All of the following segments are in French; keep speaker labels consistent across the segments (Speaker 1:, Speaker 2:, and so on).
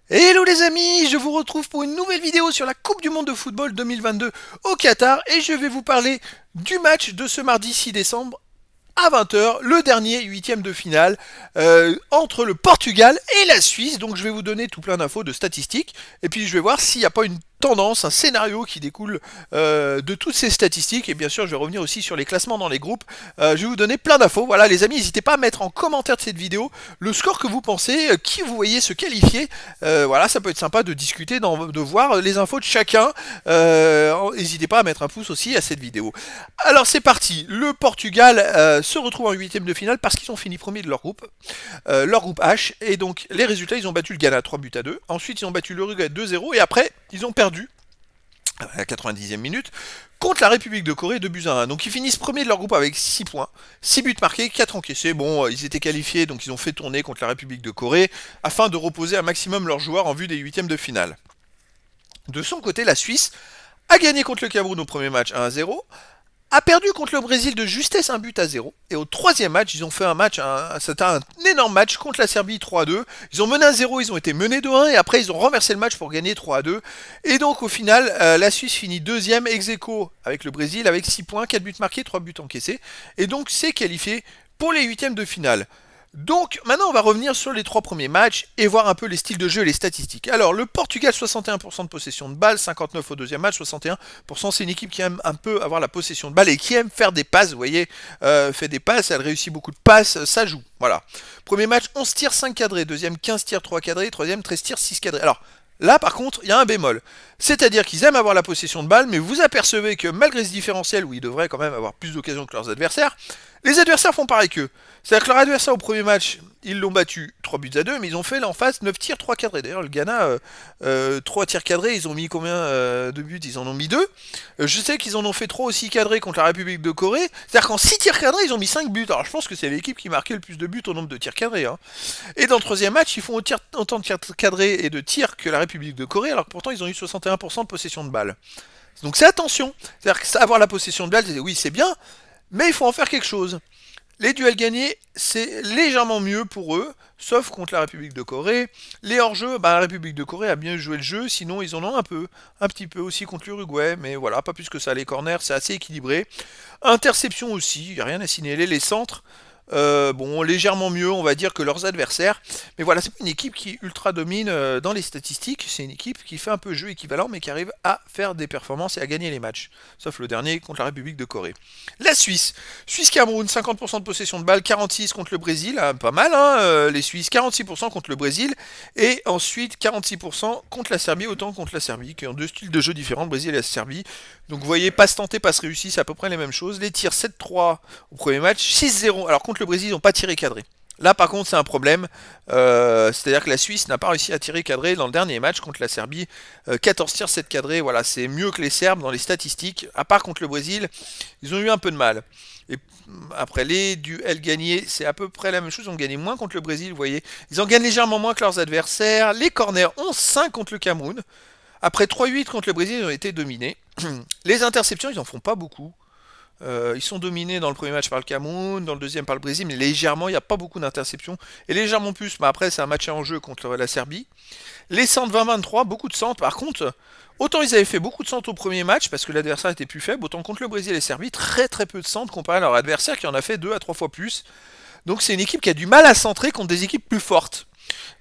Speaker 1: Hello les amis, je vous retrouve pour une nouvelle vidéo sur la Coupe du Monde de football 2022 au Qatar et je vais vous parler du match de ce mardi 6 décembre à 20 h, le dernier huitième de finale entre le Portugal et la Suisse. Donc je vais vous donner tout plein d'infos, de statistiques, et puis je vais voir s'il n'y a pas une tendance, un scénario qui découle de toutes ces statistiques. Et bien sûr, je vais revenir aussi sur les classements dans les groupes. Je vais vous donner plein d'infos. Voilà, les amis, n'hésitez pas à mettre en commentaire de cette vidéo le score que vous pensez, qui vous voyez se qualifier. Voilà, ça peut être sympa de discuter, de voir les infos de chacun. N'hésitez pas à mettre un pouce aussi à cette vidéo. Alors c'est parti. Le Portugal se retrouve en huitième de finale parce qu'ils ont fini premier de leur groupe H. Et donc les résultats, ils ont battu le Ghana 3-2. Ensuite, ils ont battu l'Uruguay 2-0 et après, ils ont perdu à la 90e minute contre la République de Corée 2-1. Donc ils finissent premier de leur groupe avec 6 points, 6 buts marqués, 4 encaissés. Bon, ils étaient qualifiés, donc ils ont fait tourner contre la République de Corée afin de reposer un maximum leurs joueurs en vue des huitièmes de finale. De son côté, la Suisse a gagné contre le Cameroun au premier match 1-0, a perdu contre le Brésil de justesse 1-0. Et au troisième match, ils ont fait c'était un énorme match contre la Serbie 3-2. Ils ont mené 1-0, ils ont été menés 2-1 et après ils ont renversé le match pour gagner 3-2. Et donc au final, la Suisse finit deuxième ex aequo avec le Brésil avec 6 points, 4 buts marqués, 3 buts encaissés. Et donc c'est qualifié pour les huitièmes de finale. Donc maintenant on va revenir sur les trois premiers matchs et voir un peu les styles de jeu et les statistiques. Alors le Portugal 61% de possession de balle, 59 au deuxième match, 61%, c'est une équipe qui aime un peu avoir la possession de balle et qui aime faire des passes, vous voyez, fait des passes, elle réussit beaucoup de passes, ça joue, voilà. Premier match 11 tirs 5 cadrés, deuxième 15 tirs 3 cadrés, troisième 13 tirs 6 cadrés. Alors là par contre il y a un bémol, c'est-à-dire qu'ils aiment avoir la possession de balle mais vous apercevez que malgré ce différentiel où ils devraient quand même avoir plus d'occasions que leurs adversaires, les adversaires font pareil qu'eux. C'est-à-dire que leur adversaire au premier match, ils l'ont battu 3-2, mais ils ont fait là en face 9 tirs, 3 cadrés. D'ailleurs, le Ghana, 3 tirs cadrés, ils ont mis combien de buts? Ils en ont mis 2. Je sais qu'ils en ont fait 3 aussi cadrés contre la République de Corée. C'est-à-dire qu'en 6 tirs cadrés, ils ont mis 5 buts. Alors je pense que c'est l'équipe qui marquait le plus de buts au nombre de tirs cadrés. Hein. Et dans le troisième match, ils font autant de tirs cadrés et de tirs que la République de Corée, alors que pourtant ils ont eu 61% de possession de balle. Donc c'est attention. C'est-à-dire que avoir la possession de balle, oui, c'est bien, mais il faut en faire quelque chose. Les duels gagnés, c'est légèrement mieux pour eux, sauf contre la République de Corée. Les hors-jeux, la République de Corée a bien joué le jeu, sinon ils en ont un petit peu aussi contre l'Uruguay, mais voilà, pas plus que ça. Les corners, c'est assez équilibré. Interception aussi, il n'y a rien à signaler. Les centres, bon, légèrement mieux, on va dire, que leurs adversaires. Mais voilà, c'est pas une équipe qui ultra domine dans les statistiques. C'est une équipe qui fait un peu jeu équivalent, mais qui arrive à faire des performances et à gagner les matchs. Sauf le dernier contre la République de Corée. La Suisse. Suisse-Cameroun, 50% de possession de balle, 46 contre le Brésil. Pas mal, hein, les Suisses. 46% contre le Brésil. Et ensuite, 46% contre la Serbie, autant contre la Serbie, qui ont deux styles de jeu différents, le Brésil et la Serbie. Donc vous voyez, passe tentée, passe réussie, c'est à peu près les mêmes choses. Les tirs 7-3 au premier match, 6-0. Alors contre le Brésil, ils n'ont pas tiré cadré. Là par contre c'est un problème, c'est-à-dire que la Suisse n'a pas réussi à tirer cadré dans le dernier match contre la Serbie, 14 tirs 7 cadrés, voilà c'est mieux que les Serbes dans les statistiques, à part contre le Brésil, ils ont eu un peu de mal. Et après les duels gagnés, c'est à peu près la même chose, ils ont gagné moins contre le Brésil, vous voyez, ils en gagnent légèrement moins que leurs adversaires, les corners 11-5 contre le Cameroun, après 3-8 contre le Brésil, ils ont été dominés, les interceptions ils en font pas beaucoup. Ils sont dominés dans le premier match par le Cameroun, dans le deuxième par le Brésil, mais légèrement, il n'y a pas beaucoup d'interceptions. Et légèrement plus, mais après c'est un match en jeu contre la Serbie. Les centres 20-23, beaucoup de centres. Par contre, autant ils avaient fait beaucoup de centres au premier match, parce que l'adversaire était plus faible, autant contre le Brésil et la Serbie, très très peu de centres comparé à leur adversaire qui en a fait 2 à 3 fois plus. Donc c'est une équipe qui a du mal à centrer contre des équipes plus fortes.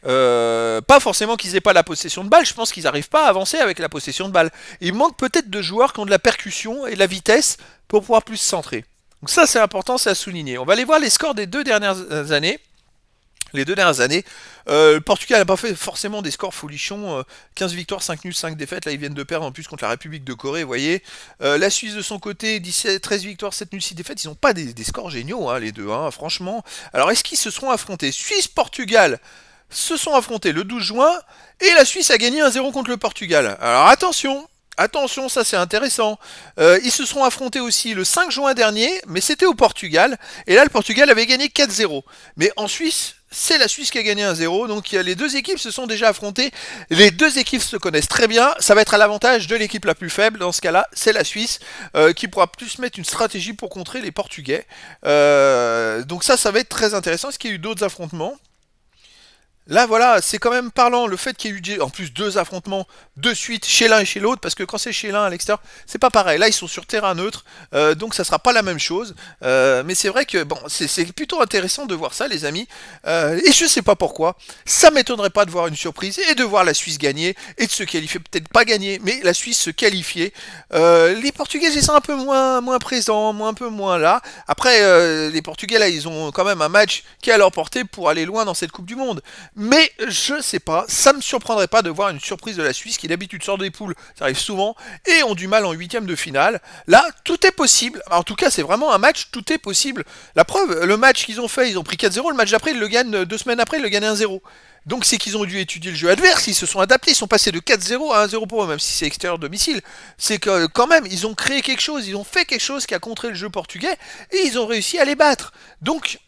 Speaker 1: Pas forcément qu'ils aient pas la possession de balle, je pense qu'ils n'arrivent pas à avancer avec la possession de balle. Il manque peut-être de joueurs qui ont de la percussion et de la vitesse pour pouvoir plus se centrer. Donc ça c'est important, c'est à souligner. On va aller voir les scores des deux dernières années. Les deux dernières années, le Portugal n'a pas fait forcément des scores folichons, 15 victoires, 5 nuls, 5 défaites, là ils viennent de perdre en plus contre la République de Corée, vous voyez. La Suisse de son côté, 13 victoires, 7 nuls, 6 défaites, ils n'ont pas des scores géniaux, hein, les deux, hein, franchement. Alors est-ce qu'ils se seront affrontés? Suisse-Portugal se sont affrontés le 12 juin, et la Suisse a gagné 1-0 contre le Portugal. Alors attention, attention, ça c'est intéressant. Ils se seront affrontés aussi le 5 juin dernier, mais c'était au Portugal. Et là, le Portugal avait gagné 4-0. Mais en Suisse, c'est la Suisse qui a gagné 1-0. Donc les deux équipes se sont déjà affrontées. Les deux équipes se connaissent très bien. Ça va être à l'avantage de l'équipe la plus faible. Dans ce cas-là, c'est la Suisse qui pourra plus mettre une stratégie pour contrer les Portugais. Donc ça va être très intéressant. Est-ce qu'il y a eu d'autres affrontements? Là, voilà, c'est quand même parlant le fait qu'il y ait eu en plus deux affrontements de suite chez l'un et chez l'autre, parce que quand c'est chez l'un à l'extérieur, c'est pas pareil. Là, ils sont sur terrain neutre, donc ça sera pas la même chose. Mais c'est vrai que bon, c'est plutôt intéressant de voir ça, les amis. Et je sais pas pourquoi, ça m'étonnerait pas de voir une surprise et de voir la Suisse gagner et de se qualifier, peut-être pas gagner, mais la Suisse se qualifier. Les Portugais, ils sont un peu moins présents, un peu moins là. Après, les Portugais là, ils ont quand même un match qui est à leur portée pour aller loin dans cette Coupe du Monde. Mais je sais pas, ça me surprendrait pas de voir une surprise de la Suisse qui d'habitude sort des poules, ça arrive souvent, et ont du mal en huitième de finale. Là, tout est possible. En tout cas, c'est vraiment un match, tout est possible. La preuve, le match qu'ils ont fait, ils ont pris 4-0, le match d'après, ils le gagnent 2 semaines après, ils le gagnent 1-0. Donc c'est qu'ils ont dû étudier le jeu adverse, ils se sont adaptés, ils sont passés de 4-0 à 1-0 pour eux, même si c'est extérieur domicile. C'est que quand même, ils ont créé quelque chose, ils ont fait quelque chose qui a contré le jeu portugais, et ils ont réussi à les battre. Donc,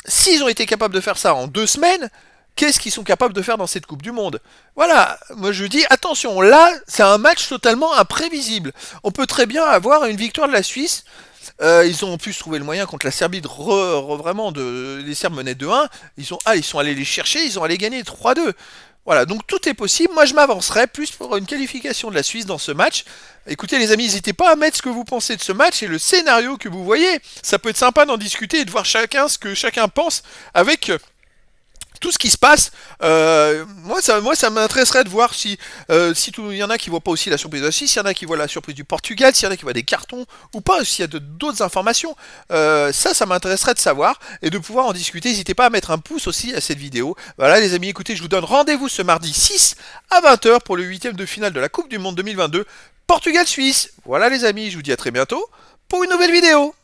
Speaker 1: s'ils ont été capables de faire ça en 2 semaines, qu'est-ce qu'ils sont capables de faire dans cette Coupe du Monde? Voilà, moi je dis attention, là c'est un match totalement imprévisible. On peut très bien avoir une victoire de la Suisse. Ils ont en plus trouvé le moyen contre la Serbie de vraiment de les Serbes menaient 2-1. Ils sont allés les chercher, ils ont allé gagner 3-2. Voilà, donc tout est possible. Moi je m'avancerais plus pour une qualification de la Suisse dans ce match. Écoutez les amis, n'hésitez pas à mettre ce que vous pensez de ce match et le scénario que vous voyez. Ça peut être sympa d'en discuter et de voir chacun ce que chacun pense avec tout ce qui se passe. Moi, ça m'intéresserait de voir si il y en a qui voient pas aussi la surprise de la Suisse, s'il y en a qui voient la surprise du Portugal, s'il y en a qui voient des cartons ou pas, s'il y a d'autres informations. Ça m'intéresserait de savoir et de pouvoir en discuter. N'hésitez pas à mettre un pouce aussi à cette vidéo. Voilà les amis, écoutez, je vous donne rendez-vous ce mardi 6 à 20h pour le huitième de finale de la Coupe du Monde 2022 Portugal-Suisse. Voilà les amis, je vous dis à très bientôt pour une nouvelle vidéo.